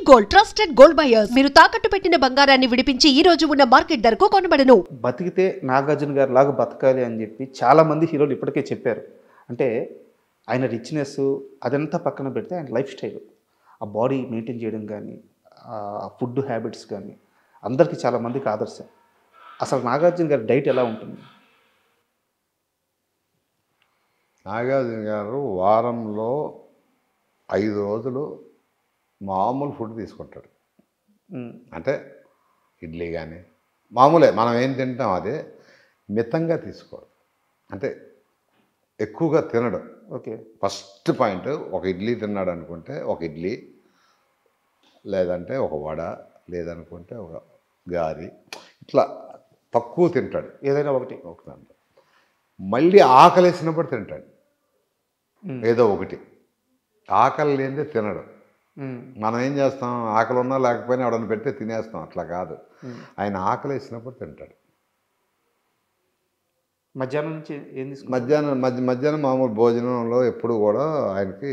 Gold trusted gold buyers. మీరు తాకట్టు పెట్టిన బంగారాన్ని విడిపించి ఈ రోజు ఉన్న మార్కెట్ ధరకు కొనబడను. బతికితే నాగార్జున గారి లాగా బతకాలి అని చెప్పి చాలామంది హీరోలు ఇప్పటికే చెప్పారు. అంటే ఆయన రిచ్నెస్ అదంతా పక్కన పెడితే ఆయన లైఫ్ స్టైల్, ఆ బాడీ మెయింటైన్ చేయడం కానీ, ఫుడ్ హ్యాబిట్స్ కానీ అందరికీ చాలామందికి ఆదర్శం. అసలు నాగార్జున గారి డైట్ ఎలా ఉంటుంది? నాగార్జున గారు వారంలో 5 రోజులు మామూలు ఫుడ్ తీసుకుంటాడు. అంటే ఇడ్లీ కానీ మామూలే, మనం ఏం తింటాం అదే, మితంగా తీసుకోడు. అంటే ఎక్కువగా తినడు. ఓకే, ఫస్ట్ పాయింట్, ఒక ఇడ్లీ తిన్నాడు అనుకుంటే ఒక ఇడ్లీ, లేదంటే ఒక వడ, లేదనుకుంటే ఒక గారి, ఇట్లా తక్కువ తింటాడు. ఏదైనా ఒకటి దాంట్లో మళ్ళీ ఆకలేసినప్పుడు తింటాడు ఏదో ఒకటి. ఆకలి లేనిదే తినడు. మనం ఏం చేస్తాం, ఆకలి ఉన్నా లేకపోయినా ఎవడన్నా పెడితే తినేస్తాం, అట్లా కాదు. ఆయన ఆకలి వేసినప్పుడు తింటాడు. మధ్యాహ్నం నుంచి ఏం మధ్యాహ్నం మామూలు భోజనంలో ఎప్పుడు కూడా ఆయనకి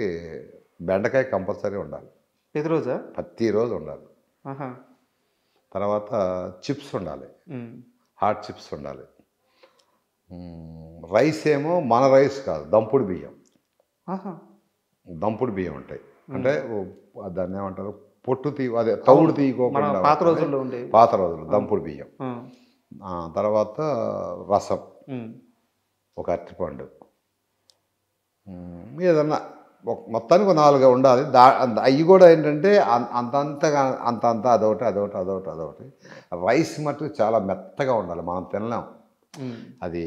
బెండకాయ కంపల్సరీ ఉండాలి. ప్రతిరోజు ఉండాలి. తర్వాత చిప్స్ ఉండాలి, హాట్ చిప్స్ ఉండాలి. రైస్ ఏమో మన రైస్ కాదు, దంపుడు బియ్యం. దంపుడు బియ్యం ఉంటాయి, అంటే దాన్ని ఏమంటారు, పొట్టు అదే తౌడు తీయకోకుండా పాత రోజులు దంపుడు బియ్యం. తర్వాత రసం, ఒక అరటిపండు, ఏదన్నా మొత్తానికి 4 ఉండాలి. అవి కూడా ఏంటంటే అంత అదొకటి. రైస్ మటుకు చాలా మెత్తగా ఉండాలి, మనం తినలేం, అది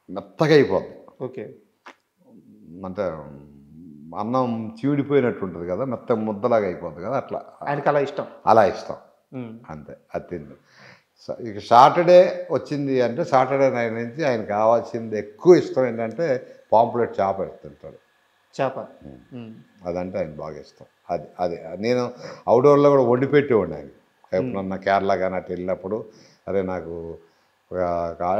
మెత్తగా అయిపోద్ది. ఓకే, అంటే అన్నం చీడిపోయినట్టు ఉంటుంది కదా, మెత్త ముద్దలాగా అయిపోద్ది కదా, అట్లా ఆయనకి అలా ఇష్టం. అంతే, అది తింది. ఇక సాటర్డే వచ్చింది అంటే సాటర్డే నైట్ నుంచి ఆయన కావాల్సింది ఎక్కువ ఇష్టం ఏంటంటే పాంప్లెట్ చేప తింటాడు. అదంటే ఆయన బాగా ఇష్టం. అది నేను అవుట్డోర్లో కూడా వండి పెట్టేవాడిని ఆయన. ఎప్పుడన్నా కేరళ కానీ అట్లా వెళ్ళినప్పుడు, అరే నాకు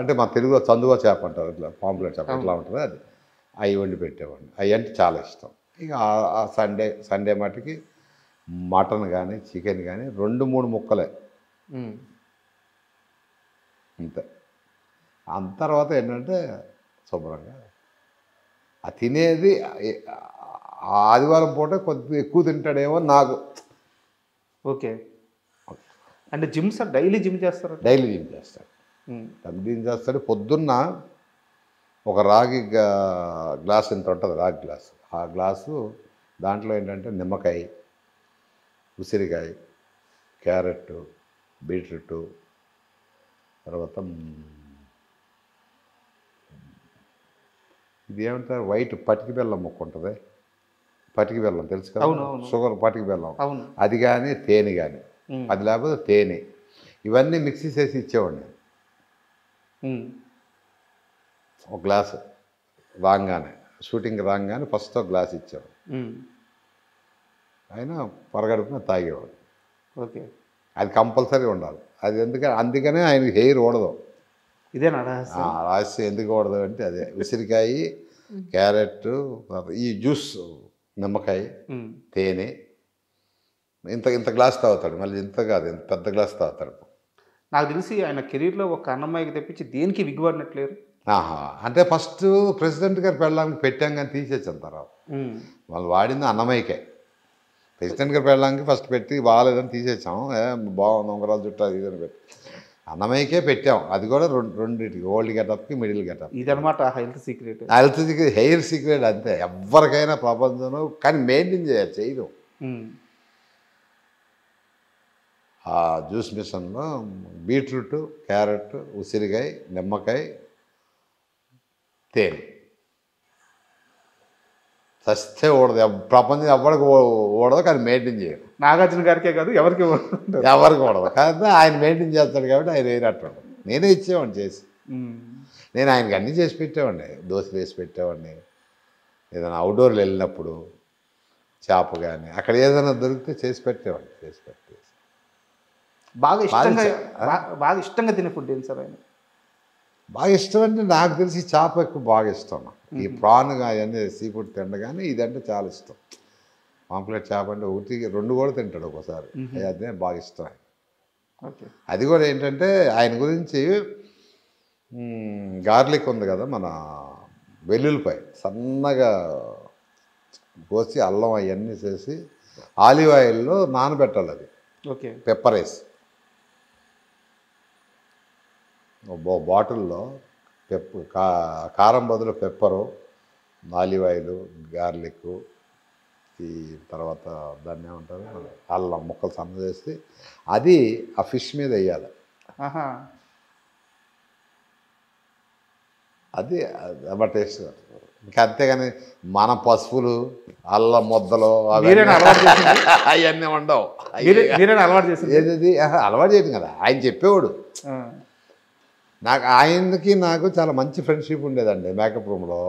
అంటే మా తెలుగులో చందువ చేప అంటారు, ఇట్లా పాంప్లెట్ చేప ఎట్లా ఉంటుంది, అది అవి వండి పెట్టేవాడిని. అవి అంటే చాలా ఇష్టం. ఇక ఆ సండే మటుకి మటన్ కానీ చికెన్ కానీ 2-3 ముక్కలే అంతే. అంత తర్వాత ఏంటంటే శుభ్రంగా ఆ తినేది ఆదివారం పూట కొద్దిగా ఎక్కువ తింటాడేమో నాకు. ఓకే, అంటే డైలీ జిమ్ చేస్తారు? డైలీ జిమ్ చేస్తాడు. జిమ్ చేస్తాడు. పొద్దున్న ఒక రాగి గ్లాస్ ఇంత ఉంటుంది, రాగి గ్లాసు. ఆ గ్లాసు దాంట్లో ఏంటంటే నిమ్మకాయ, ఉసిరికాయ, క్యారెట్, బీట్రూట్, తర్వాత ఇది ఏమంటారు, వైట్ పటికి బెల్లం ముక్క ఉంటుంది, పటికి బెల్లం తెలుసు కదా, షుగర్ పటికి బెల్లం, అది కానీ తేనె కానీ, అది లేకపోతే తేనె, ఇవన్నీ మిక్సీ చేసి ఇచ్చేవాడిని. ఒక గ్లాసు రాగానే, షూటింగ్ రాగానే ఫస్ట్ ఒక గ్లాస్ ఇచ్చేవాడు. ఆయన పరగడుపున తాగేవాడు. ఓకే, అది కంపల్సరీ ఉండాలి. అది అందుకనే ఆయనకి హెయిర్ ఓడదు. ఇదేనా రహస్యం? ఎందుకు ఓడదు అంటే అదే, ఉసిరికాయ, క్యారెట్, ఈ జ్యూస్, నిమ్మకాయ, తేనె, ఇంత గ్లాస్ తాగుతాడు. మళ్ళీ ఇంత కాదు, ఇంత పెద్ద గ్లాస్ తాగుతాడు. నాకు తెలిసి ఆయన కెరీర్లో ఒక అన్నమ్మాయికి తెప్పించి దేనికి విగ్గుపడినట్లేరు. అంటే ఫస్ట్ ప్రెసిడెంట్ గారు పెళ్ళడానికి పెట్టాం కానీ తీసేసాం. తర్వాత వాళ్ళు వాడింది అన్నమయ్యకే. ప్రెసిడెంట్ గారు పెళ్ళడానికి ఫస్ట్ పెట్టి బాగాలేదని తీసేసాం. బాగుంది ఉంగరాలు చుట్టూ అది ఇదని పెట్టి అన్నమయ్యకే పెట్టాం. అది కూడా రెండింటికి, ఓల్డ్ గెటప్కి, మిడిల్ గెటప్. ఇదనమాట హెల్త్ సీక్రెట్. హెయిర్ సీక్రెట్ అంతే, ఎవరికైనా ప్రపంచంలో. కానీ మెయింటైన్ చేయదు. ఆ జ్యూస్ మిషన్లో బీట్రూట్, క్యారెట్, ఉసిరికాయ, నిమ్మకాయ, తేనె సస్తే ఓడదు, ప్రపంచం ఎవరికి ఓడదు. కానీ మెయింటైన్ చేయరు. నాగార్జున గారికే కాదు, ఎవరికి ఓడదు. కానీ ఆయన మెయింటైన్ చేస్తాడు కాబట్టి ఆయన వేరేట్టు. నేనే ఇచ్చేవాడిని చేసి. నేను ఆయనకి అన్నీ చేసి పెట్టేవాడిని. దోశలు వేసి పెట్టేవాడిని. ఏదైనా అవుట్డోర్లు వెళ్ళినప్పుడు చేప కానీ అక్కడ ఏదైనా దొరికితే చేసి పెట్టేవాడిని. బాగా ఇష్టంగా తినే ఫుడ్ ఏంటి సార్ ఆయన? బాగా ఇష్టం అంటే నాకు తెలిసి చేప ఎక్కువ బాగా ఇష్టం. ఈ ప్రాన్ అవన్నీ సీ ఫుడ్ తినగానే ఇదంటే చాలా ఇష్టం. పాంప్లెట్ చేప అంటే ఒకటి రెండు కూడా తింటాడు ఒక్కోసారి. అదే బాగా ఇష్టం. ఓకే. అది కూడా ఏంటంటే ఆయన గురించి గార్లిక్ ఉంది కదా, మన వెల్లుల్లిపాయ సన్నగా కోసి అల్లం అవన్నీ చేసి ఆలివ్ ఆయిల్లో నానబెట్టాలి. అది ఓకే. పెప్పర్ వేసి బాటిల్లో కారం బదులు పెప్పరు, ఆలివ్ ఆయిల్, గార్లిక్, ఈ తర్వాత దాన్ని ఏమంటారు అల్లం ముక్కలు సన్న చేసి అది ఆ ఫిష్ మీద వేయాలి. అది అబ్బా టేస్ట్. ఇంకా అంతేగాని మన పసుపులు అల్లం ముద్దలు అవన్నీ ఉండవు. అలవాటు చేసి ఏది అలవాటు చేయడం కదా, ఆయన చెప్పేవాడు. ఆయనకి నాకు చాలా మంచి ఫ్రెండ్షిప్ ఉండేదండి మేకప్ రూమ్లో.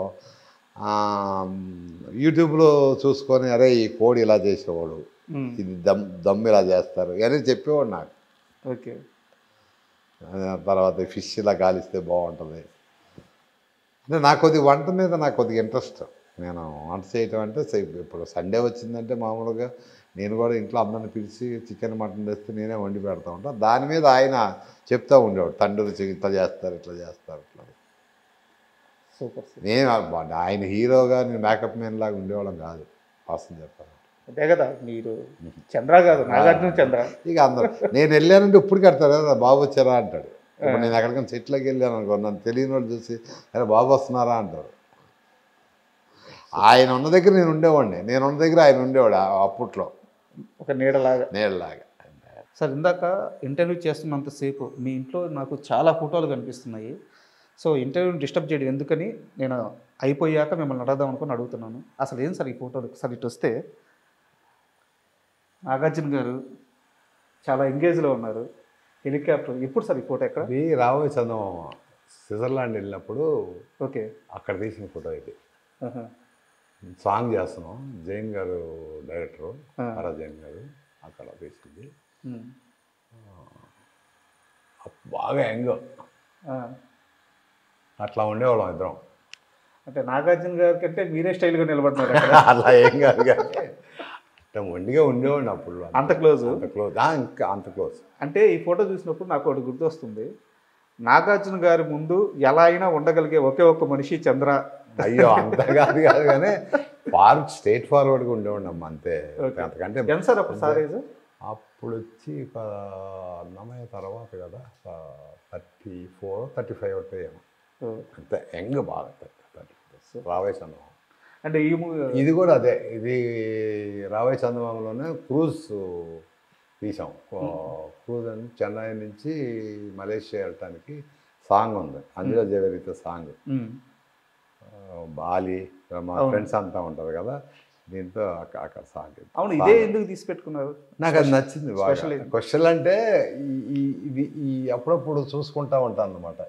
యూట్యూబ్లో చూసుకొని అరే ఈ కోడి ఇలా చేసేవాడు, ఇది దమ్ ఇలా చేస్తారు అని చెప్పేవాడు నాకు. ఓకే. తర్వాత ఫిష్ ఇలా కాలిస్తే బాగుంటుంది అంటే నాకు కొద్దిగా వంట మీద నాకు కొద్దిగా ఇంట్రెస్ట్. నేను వంట చేయటం అంటే ఇప్పుడు సండే వచ్చిందంటే మామూలుగా నేను కూడా ఇంట్లో అందరిని పిలిచి చికెన్ మటన్ తెస్తే నేనే వండి పెడతా ఉంటాను. దాని మీద ఆయన చెప్తూ ఉండేవాడు, తండ్రి ఇట్లా చేస్తారు ఇట్లా చేస్తారు ఇట్లా. సూపర్. నేను ఆయన హీరోగా నేను మేకప్ మ్యాన్ లాగా ఉండేవాళ్ళం కాదు వాస్తవం చెప్పాలి. అదే కదా, మీరు చంద్ర కాదు నాగార్జున చంద్ర. ఇక అందరు నేను వెళ్ళానంటే ఇప్పుడు కడతారు కదా బాబు వచ్చారా అంటాడు. ఇప్పుడు నేను ఎక్కడికైనా చెట్లకి వెళ్ళాను అనుకో, నన్ను తెలియని వాళ్ళు చూసి అరే బాబు వస్తున్నారా అంటారు. ఆయన ఉన్న దగ్గర నేను ఉండేవాడిని, నేను ఉన్న దగ్గర ఆయన ఉండేవాడు అప్పట్లో ఒక నీడలాగా. నీడలాగా. సార్ ఇందాక ఇంటర్వ్యూ చేస్తున్నంతసేపు మీ ఇంట్లో నాకు చాలా ఫోటోలు కనిపిస్తున్నాయి. సో ఇంటర్వ్యూని డిస్టర్బ్ చేయడం ఎందుకని నేను అయిపోయాక మిమ్మల్ని అడగదాం అనుకుని అడుగుతున్నాను. అసలు ఏం సార్ ఈ ఫోటోలు? సార్ ఇటు వస్తే నాగార్జున గారు చాలా ఎంగేజ్లో ఉన్నారు, హెలికాప్టర్. ఎప్పుడు సార్ ఈ ఫోటో ఎక్కడ? ఇది రాబోయే చందమామ స్విట్జర్లాండ్ వెళ్ళినప్పుడు ఓకే అక్కడ తీసిన ఫోటో ఇది. సాంగ్ చేస్తున్నాం, జైన్ గారు డైరెక్టరు, హరా జైన్ గారు అక్కడ తీసింది. బాగా యంగ్, అట్లా ఉండేవాళ్ళం ఇద్దరం. అంటే నాగార్జున గారి కంటే మీరే స్టైల్గా నిలబడుతున్నారు. అలా ఏం కాదు కానీ మొండిగా ఉండేవాడిని అప్పుడు. అంత క్లోజ్? అంత క్లోజ్, ఇంకా అంత క్లోజ్. అంటే ఈ ఫోటో చూసినప్పుడు నాకు ఒకటి గుర్తొస్తుంది, నాగార్జున గారి ముందు ఎలా అయినా ఉండగలిగే ఒకే ఒక్క మనిషి చంద్ర. అయ్యో అంత కాదు కానీ స్ట్రైట్ ఫార్వర్డ్గా ఉండేవాడిని అమ్మ అంతే. అంతకంటే ఎంత సార్ అప్పుడు సార్ ఏజ్? అప్పుడు వచ్చి అన్నమయ్య తర్వాత కదా 34, 35 అవుతాయేమో అంతే. యంగ్ బాగా రాబోయే చందమామ. అంటే ఈ మూవీ ఇది కూడా అదే, ఇది రాబోయే చందమామలోనే క్రూజ్ తీసాం. క్రూజ్ అని చెన్నై నుంచి మలేషియా వెళ్ళటానికి సాంగ్ ఉంది, అందులో జవరిత సాంగ్. బాలి మా ఫ్రెండ్స్ అంతా ఉంటారు కదా, దీంతో అక్కడ సాంగ్. అవును, ఇదే ఎందుకు తీసి పెట్టుకున్నారు? నాకు అది నచ్చింది బాగా. క్వశ్చన్ అంటే ఇది ఈ అప్పుడప్పుడు చూసుకుంటా ఉంటాను అన్నమాట.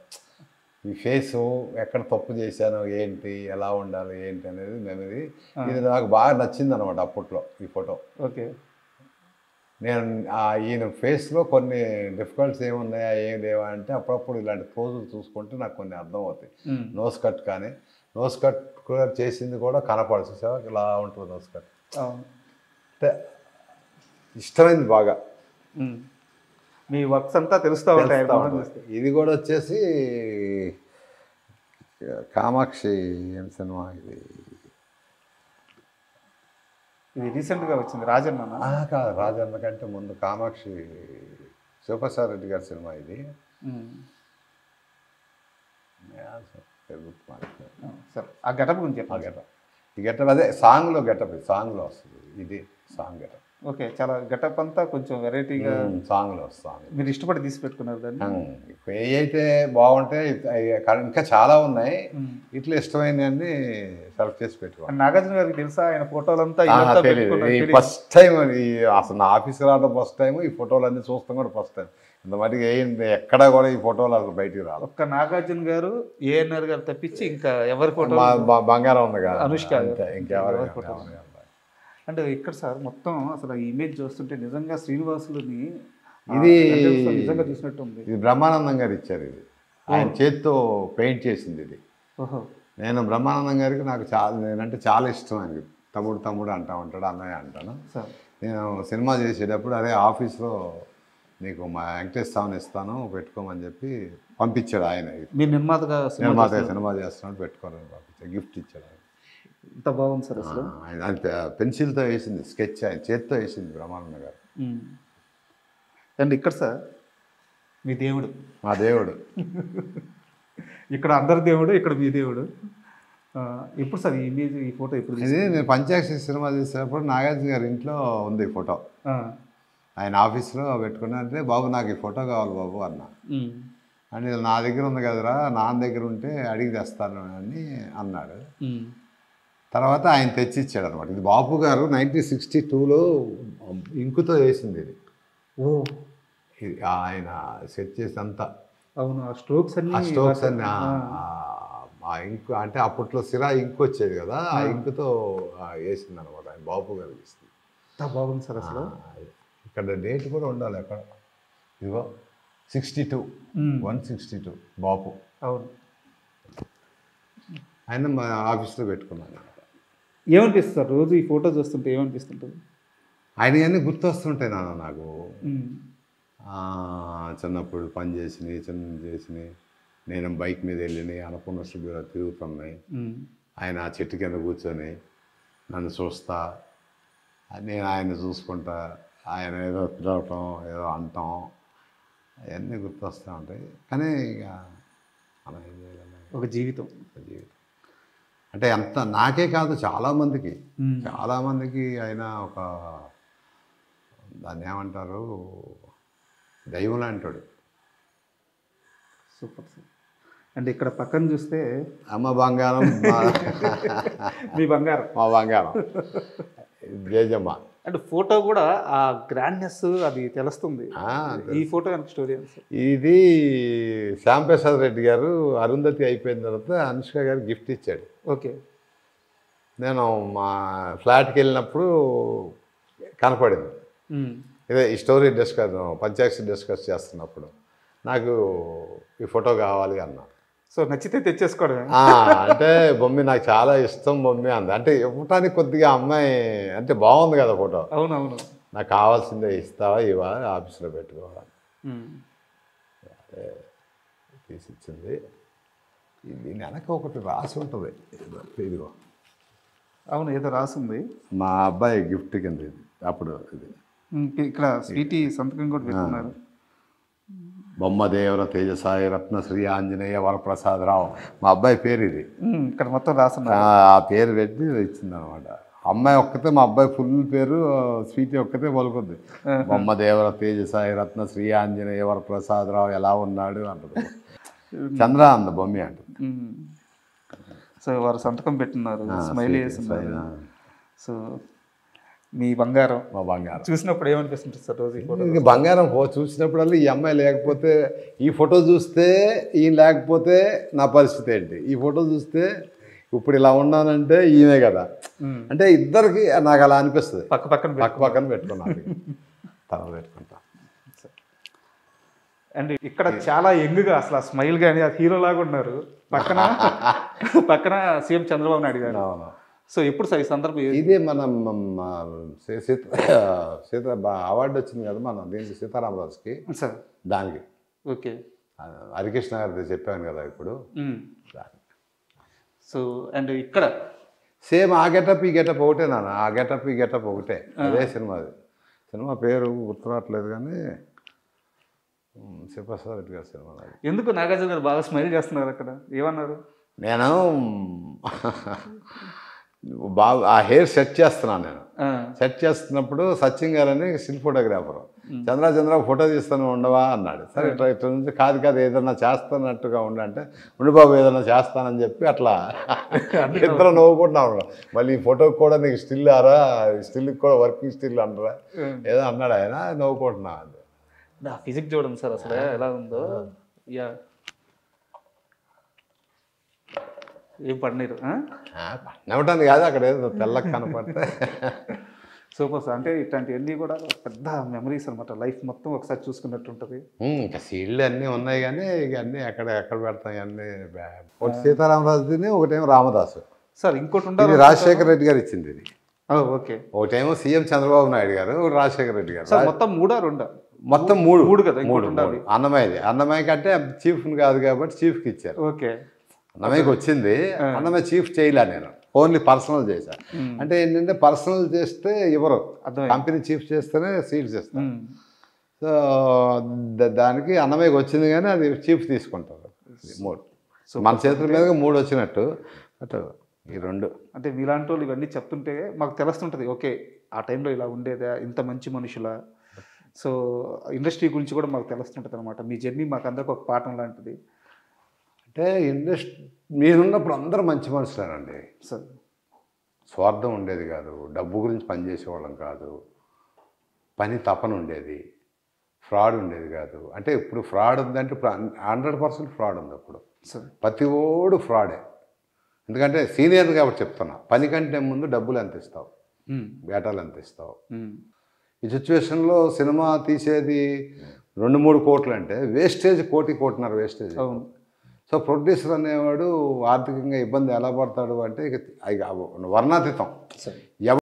ఈ ఫేసు ఎక్కడ తప్పు చేశాను, ఏంటి, ఎలా ఉండాలి, ఏంటి అనేది మెమరీ. ఇది నాకు బాగా నచ్చింది అనమాట అప్పట్లో ఈ ఫోటో. ఓకే. నేను ఈయన ఫేస్లో కొన్ని డిఫికల్ట్స్ ఏమున్నాయా ఏం లేవా అంటే అప్పుడప్పుడు ఇలాంటి పోజులు చూసుకుంటే నాకు కొన్ని అర్థం అవుతాయి. నోస్ కట్ కానీ నోస్ కట్ కూడా చేసింది కూడా కనపడదు, చూసావా ఇలా ఉంటుంది నోస్ కట్. అంటే ఇష్టమైంది బాగా. మీ వర్క్స్ అంతా తెలుస్తూ ఉంటాయి. ఇది కూడా వచ్చేసి కామాక్షి ఏం సినిమా ఇది రీసెంట్గా వచ్చింది, రాజన్న కాదు, రాజన్న కంటే ముందు కామాక్షి శివప్రసాద్ రెడ్డి గారి సినిమా ఇది. సార్ ఆ గెటప్ గురించి చెప్పండి. గెటప్, ఈ గెటప్ అదే సాంగ్లో గెటప్, సాంగ్లో వస్తుంది ఇది సాంగ్ గెటప్. ఓకే, చాలా గెటప్ అంతా కొంచెం వెరైటీగా సాంగ్లో వస్తాను. మీరు ఇష్టపడి తీసి పెట్టుకున్నారు దాన్ని. ఏ అయితే బాగుంటే ఇంకా చాలా ఉన్నాయి, ఇట్లా ఇష్టమైనవన్నీ సెలెక్ట్ చేసి పెట్టుకోవాలి. నాగార్జున గారికి తెలుసా ఆయన ఫోటోలంతా? ఫస్ట్ టైం అసలు నా ఆఫీస్కి రావడం ఫస్ట్ టైం, ఈ ఫోటోలన్నీ చూస్తాం కూడా ఫస్ట్ టైం. ఇంత మటుకు ఎక్కడా కూడా ఈ ఫోటోలు అసలు బయటికి రాదు. ఒక్క నాగార్జున గారు, ఏఎన్ఆర్ గారు తప్పించి ఇంకా ఎవరి ఫోటో? బంగారం ఉంది కదా, అనుష్క, ఇంకెవరు ఫోటో. అంటే ఇక్కడ సార్ మొత్తం అసలు ఈ ఇమేజ్ చూస్తుంటే నిజంగా శ్రీనివాసులని ఇది నిజంగా చూసినట్టు ఉంది. ఇది బ్రహ్మానందం గారు ఇచ్చారు, ఇది ఆయన చేత్తో పెయింట్ చేసింది ఇది. నేను బ్రహ్మానందం గారికి నాకు నేనంటే చాలా ఇష్టం ఆయనకి. తమ్ముడు తమ్ముడు అంటా ఉంటాడు, అన్నయ్య అంటాను. సార్ నేను సినిమా చేసేటప్పుడు అదే ఆఫీస్లో నీకు మా వెంకటేష్ స్వామిని ఇస్తాను పెట్టుకోమని చెప్పి పంపించాడు ఆయన. మీరు నిర్మాతగా సినిమా చేస్తున్నాడు పెట్టుకోవాలని పంపించాడు, గిఫ్ట్ ఇచ్చాడు ఆయన. ఇంత బాగుంది సార్ అసలు. ఆయన పెన్సిల్తో వేసింది స్కెచ్, ఆయన చేతితో వేసింది బ్రహ్మానంద గారు. అండ్ ఇక్కడ సార్ మీ దేవుడు, మా దేవుడు. ఇక్కడ అందరి దేవుడు, ఇక్కడ మీ దేవుడు. ఎప్పుడు సార్ ఈ ఇమేజ్, ఈ ఫోటో ఎప్పుడు? ఇది నేను పంచాక్షి సినిమా చేసేటప్పుడు నాగార్జున గారి ఇంట్లో ఉంది ఈ ఫోటో. ఆయన ఆఫీస్లో పెట్టుకున్నారంటే బాబు నాకు ఈ ఫోటో కావాలి బాబు అన్న. అని నా దగ్గర ఉంది కదరా, నాన్న దగ్గర ఉంటే అడిగి తెస్తాను అని అన్నాడు. తర్వాత ఆయన తెచ్చిచ్చాడు అనమాట. ఇది బాపు గారు 1962లో ఇంకుతో వేసింది ఇది. ఇది ఆయన సెట్ చేసి అంతా. అవును, ఆ స్ట్రోక్స్ అన్ని ఆ ఇంకు అంటే అప్పట్లో సిరా ఇంకు వచ్చేది కదా, ఆ ఇంకుతో వేసింది అనమాట. ఆయన బాపు గారు వేసింది. బాగుంది సార్ అసలు. ఇక్కడ డేట్ కూడా ఉండాలి అక్కడ. ఇదిగో 62, 162 బాపు. అవును, ఆయన మా ఆఫీస్లో పెట్టుకున్నాను. ఏమనిపిస్తుంది సార్ రోజు ఈ ఫోటో చూస్తుంటే? ఏమనిపిస్తుంటుంది? ఆయన అన్నీ గుర్తొస్తుంటాయి నాన్న నాకు. చిన్నప్పుడు పని చేసినాయి, నేను బైక్ మీద వెళ్ళినాయి, అనుకున్న శుభ్రంగా తిరుగుతున్నాయి. ఆయన ఆ చెట్టు కింద కూర్చొని నన్ను చూస్తా, నేను ఆయన చూసుకుంటా, ఆయన ఏదో తిరగటం ఏదో అంటాం, అవన్నీ గుర్తొస్తూ ఉంటాయి. కానీ ఇక మనం ఏం చేయాలి, ఒక జీవితం అంటే ఎంత నాకే కాదు చాలామందికి ఆయన ఒక దాన్ని ఏమంటారు, దైవం లాంటాడు. Super sir. అంటే ఇక్కడ పక్కన చూస్తే అమ్మ బంగారం, మీ బంగారం, మా బంగారం జేజమ్మ. అంటే ఫోటో కూడా ఆ గ్రాండ్నెస్ అది తెలుస్తుంది. ఈ ఫోటో కనుక స్టోరీ ఇది శ్యాంప్రసాద్ రెడ్డి గారు అరుంధతి అయిపోయిన తర్వాత అనుష్క గారు గిఫ్ట్ ఇచ్చాడు. ఓకే. నేను మా ఫ్లాట్కి వెళ్ళినప్పుడు కనపడింది. ఇదే ఈ స్టోరీ పంచాక్షి డిస్కస్ చేస్తున్నప్పుడు నాకు ఈ ఫోటో కావాలి అన్నా. సో నచ్చితే తెచ్చేసుకోవడం. అంటే బొమ్మి నాకు చాలా ఇష్టం బొమ్మి అంది. అంటే ఇవ్వటానికి కొద్దిగా అమ్మాయి అంటే బాగుంది కదా ఫోటో. అవునవును. నాకు కావాల్సిందే ఇస్తావా ఇవా ఆఫీస్లో పెట్టుకోవాలి తీసిచ్చింది. ఇది వెనక ఒకటి రాసి ఉంటుంది, ఇదిగో. అవును, ఏదో రాసింది. మా అబ్బాయి గిఫ్ట్ కింద ఇది. అప్పుడు ఇది ఇక్కడ స్వీటీ సంతకం కూడా పెట్టుకున్నారు. బొమ్మదేవర తేజసాయి రత్నశ్రీ ఆంజనేయ వరప్రసాదరావు మా అబ్బాయి పేరు ఇది. ఇక్కడ మొత్తం రాసిన ఆ పేరు పెట్టి ఇచ్చింది అనమాట. అమ్మాయి ఒక్కతే, మా అబ్బాయి ఫుల్ పేరు స్వీటీ ఒక్కతే పలుకుద్ది. బొమ్మదేవర తేజసాయి రత్నశ్రీ ఆంజనేయ వరప్రసాదరావు ఎలా ఉన్నాడు అంటది. చంద్ర అంద బొమ్మి అంటుంది. సో వారు సంతకం పెట్టినారు, స్మైల్ చేస్తున్నారు. సో మీ బంగారం, మా బంగారం చూసినప్పుడు ఏమనిపిస్తుంది సార్ రోజు? ఇంక బంగారం చూసినప్పుడల్లా ఈ అమ్మాయి లేకపోతే, ఈ ఫోటో చూస్తే ఈయన లేకపోతే నా పరిస్థితి ఏంటి, ఈ ఫోటో చూస్తే ఇప్పుడు ఇలా ఉన్నానంటే ఈయనే కదా. అంటే ఇద్దరికి నాకు అలా అనిపిస్తుంది. పక్క పక్కన పెట్టుకున్నాను, తర్వాత పెట్టుకుంటా. అండ్ ఇక్కడ చాలా యంగ్గా అసలు స్మైల్ కానీ హీరో లాగా ఉన్నారు. పక్కన సీఎం చంద్రబాబు నాయుడు గారు. సో ఎప్పుడు సార్ ఈ సందర్భం? ఇదే మనం సీత అవార్డు వచ్చింది కదా మనం దీనికి సీతారామరాజుకి సార్, దానికి. ఓకే. హరికృష్ణ గారిది చెప్పాను కదా ఇప్పుడు. సో అండ్ ఇక్కడ సేమ్ ఆ గెటప్ ఈ గెటప్ ఒకటే నాన్న, ఆ గెటప్ ఈ గెటప్ ఒకటే. అదే సినిమాది. సినిమా పేరు గుర్తురావట్లేదు కానీ శివప్రసాద్ రెడ్డి గారి సినిమా. ఎందుకు నాగార్జున గారు బాగా స్మైల్ చేస్తున్నారు అక్కడ? ఏమన్నారు? నేను బాగా ఆ హెయిర్ సెట్ చేస్తున్నాను. నేను సెట్ చేస్తున్నప్పుడు సచిన్ గారు అని స్టిల్ ఫోటోగ్రాఫర్, చంద్ర ఫోటో తీస్తాను ఉండవా అన్నాడు. సరే ఇట్లా నుంచి కాదు ఏదన్నా చేస్తానట్టుగా ఉండంటే ఉండి బాబు ఏదన్నా చేస్తానని చెప్పి అట్లా ఇద్దరు నవ్వుకుంటున్నాను. మళ్ళీ ఈ ఫోటోకి కూడా నీకు స్టిల్ ఆరా, స్టిల్కి కూడా వర్కింగ్ స్టిల్ అంటారా ఏదో అన్నాడు ఆయన, నవ్వుకుంటున్నా. నా ఫిజిక్ చూడండి సార్ అసలు ఎలా ఉందో. యా, ఏం పడినారు నవ్వటానికి కాదు, అక్కడ ఏదో తెల్లకి కనపడితే. Super sir. అంటే ఇట్లాంటివన్నీ కూడా పెద్ద మెమరీస్ అనమాట, లైఫ్ మొత్తం ఒకసారి చూసుకున్నట్టు ఉంటుంది. ఇంకా సీళ్ళు అన్నీ ఉన్నాయి కానీ ఇక అన్నీ ఎక్కడ పెడతాం అన్నీ. ఒకటి సీతారామరాజుని, ఒకటేమో రామదాసు సార్. ఇంకోటి ఉండాలి, రాజశేఖర రెడ్డి గారు ఇచ్చింది ఇది. ఓకే. ఒకటేమో సీఎం చంద్రబాబు నాయుడు గారు, రాజశేఖర రెడ్డి గారు. సార్ మొత్తం 3 ఆ 2? మొత్తం మూడు కదా, మూడు ఇంకోటి ఉండాలి. అన్నమయ్యది. అన్నమయ్య కంటే చీఫ్ని కాదు కాబట్టి చీఫ్కి ఇచ్చారు. ఓకే. అన్నమయ్యకి వచ్చింది, అన్నమయ్య చీఫ్ చేయలే, నేను ఓన్లీ పర్సనల్ చేశాను. అంటే ఏంటంటే పర్సనల్ చేస్తే ఎవరు, కంపెనీ చీఫ్ చేస్తేనే సీట్స్ ఇస్తారు. సో దానికి అన్నమయ్యకి వచ్చింది కానీ అది చీఫ్ తీసుకుంటారు. 3 మన చేతుల మీదుగా 3 వచ్చినట్టు. అటు ఈ 2 అంటే మీలాంటి వాళ్ళు ఇవన్నీ చెప్తుంటే మాకు తెలుస్తుంటుంది, ఓకే ఆ టైంలో ఇలా ఉండేదా, ఇంత మంచి మనుషుల. సో ఇండస్ట్రీ గురించి కూడా మాకు తెలుస్తుంటుంది అనమాట. మీ జర్నీ మాకు అందరికి ఒక పాఠం లాంటిది. అంటే ఇండస్ట్రీ మీరున్నప్పుడు అందరూ మంచి మనుషులేనండి. సార్ స్వార్థం ఉండేది కాదు, డబ్బు గురించి పనిచేసేవాళ్ళం కాదు, పని తపన ఉండేది, ఫ్రాడ్ ఉండేది కాదు. అంటే ఇప్పుడు ఫ్రాడ్ ఉందంటే ఇప్పుడు 100% ఫ్రాడ్ ఉంది. అప్పుడు ప్రతి ఓడు ఫ్రాడే. ఎందుకంటే సీనియర్ కాబట్టి చెప్తున్నా, పని కంటే ముందు డబ్బులు ఎంత ఇస్తావు, బేటాలు ఎంత ఇస్తావు. ఈ సిచ్యువేషన్లో సినిమా తీసేది 2-3 కోట్లు అంటే వేస్టేజ్ 1-1.5 వేస్టేజ్. సో ప్రొడ్యూసర్ అనేవాడు ఆర్థికంగా ఇబ్బంది ఎలా పడతాడు అంటే ఇక వర్ణాతీతం.